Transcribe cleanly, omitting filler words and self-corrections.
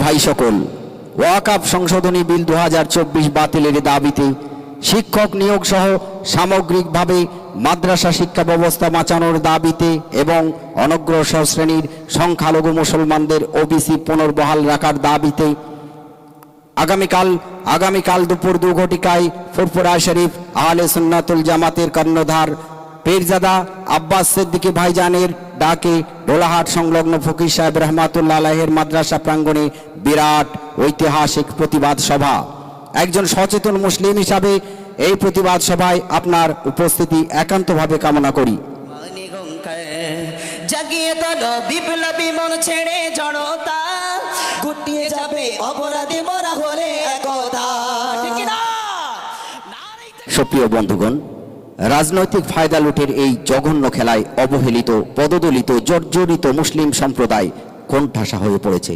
ভাই সকল, ওয়াকফ সংশোধনী বিল 2024 বাতিলের দাবিতে শিক্ষক নিয়োগ সহ সামগ্রিকভাবে মাদ্রাসা শিক্ষা ব্যবস্থা বাঁচানোর দাবিতে এবং অনগ্রসর শ্রেণীর সংখ্যালঘু মুসলমানদের ওবিসি পুনর্বহাল রাখার দাবিতে আগামীকাল দুপুর 2 ঘটিকায় ফুরফুরা শরীফ আহলে সুন্নাতুল জামাতের কর্ণধার পীরজাদা আব্বাস সিদ্দিকী ভাইজানের ডাকে ডোলাহাট সংলগ্ন ফকির সাহেব রহমাতুল্লাহ আলাইহির মাদ্রাসা প্রাঙ্গণে বিরাট ঐতিহাসিক প্রতিবাদ সভা। একজন সচেতন মুসলিম হিসাবে এই প্রতিবাদ সভায় আপনার উপস্থিতি একান্তভাবে কামনা করি। জাগিয়ে তোলো বিপ্লবী মন ছেড়ে জড়তা, গুটিয়ে যাবে অপরাধী মরা হলে একতা। সুপ্রিয় বন্ধুগণ, রাজনৈতিক ফায়দা লুটের এই জঘন্য খেলায় অবহেলিত, পদদলিত, জর্জরিত মুসলিম সম্প্রদায় কোণঠাসা হয়ে পড়েছে।